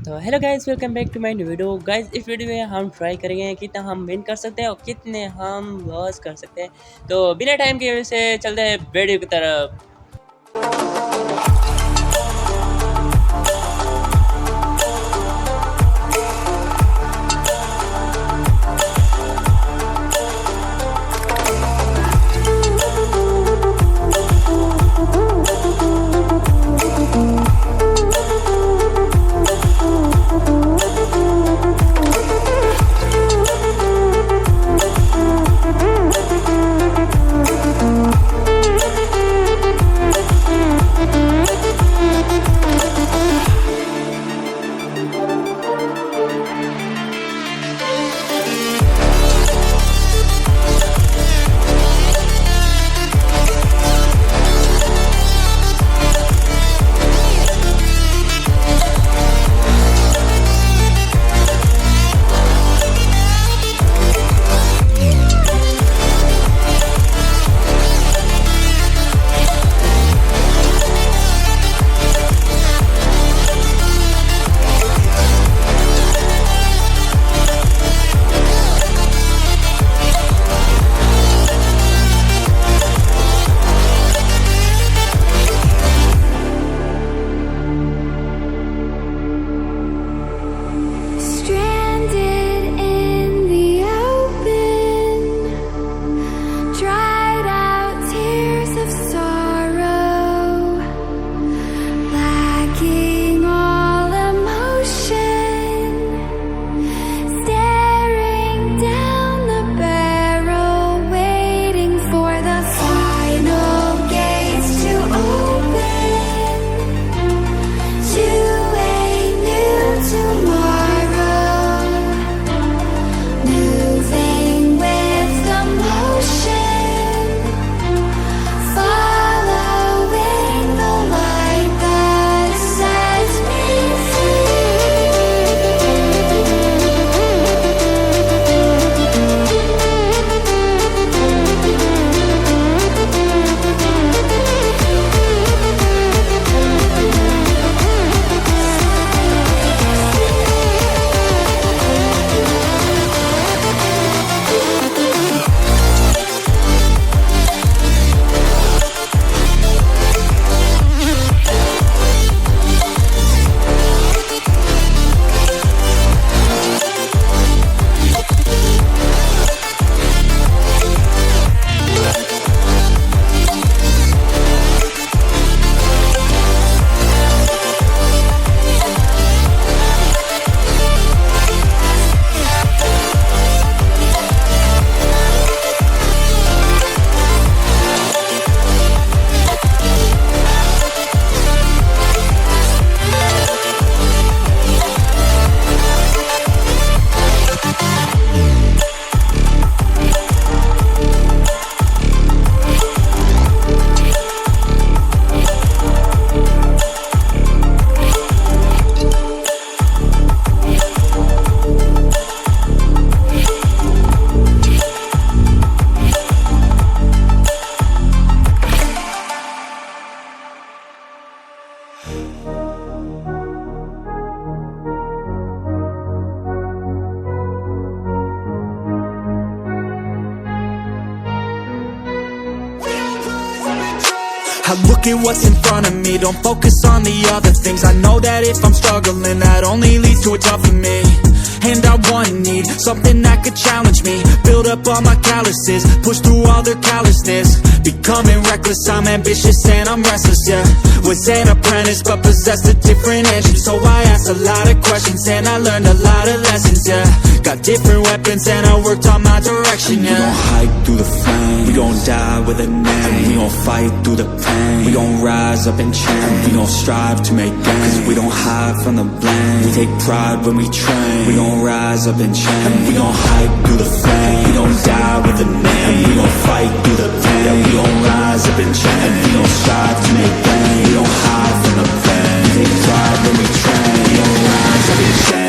तो hello guys, welcome back to my new video. Guys, इस video में हम ट्राई करेंगे कितना हम विन कर सकते हैं और कितने हम लॉस कर सकते हैं। तो बिना टाइम के वजह से चलते हैं वीडियो की तरफ। Stranded in the open, dried out tears of sorrow, lacking all emotion, staring down the barrel, waiting for the final gates to open to a new tomorrow. Moving with the motion, following the light that sets me I look at what's in front of me, don't focus on the other things. I know that if I'm struggling, that only leads to a tougher me. And I want and need something that could challenge me, build up all my calluses, push through all their callousness. Becoming reckless, I'm ambitious and I'm restless, yeah. Was an apprentice but possessed a different engine, so I asked a lot of questions and I learned a lot of lessons, yeah. Got different weapons and I worked on my direction, yeah. We gon' hike through the flame, we gon' die with a name. We gon' fight through the pain, we gon' rise up and change. We gon' strive to make gains, cause we don't hide from the blame. We take pride when we train, we gon' rise up and change. We gon' hike through the flame, we gon' die with a name. We gon' fight through the pain, yeah, we gon' rise up and change. We gon' strive to make gains, we don't hide from the pain. We take pride when we train, we gon' rise up and change.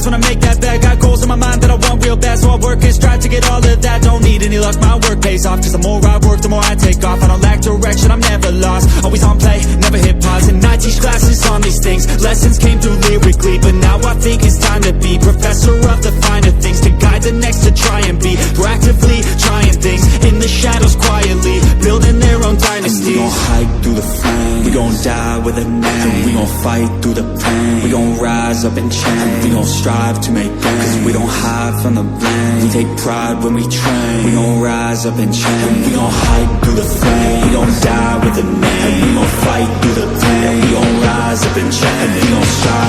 fast when I make that bet. Got goals in my mind that I want real bad, so I work and strive to get all of that. Don't need any luck, my work pays off, cause the more I work, the more I take off. I don't lack direction, I'm never lost, always on play, never hit pause. And I teach classes on these things, lessons came through lyrically, but now I think it's time to be professor of the finer things, to guide the next, to try and be proactively trying things in the shadows quietly, building their own dynasty. We gon' hike through the flame, we gon' die with a name, we gon' fight through the pain, we gon' rise up and change, we gon' strive to make gains, cause we don't hide from the blame, we take pride when we train, we gon' rise up and change, we gon' hike through the flame, we gon' die with a name, we gon' fight through the pain, we gon' rise up and change, we gon' strive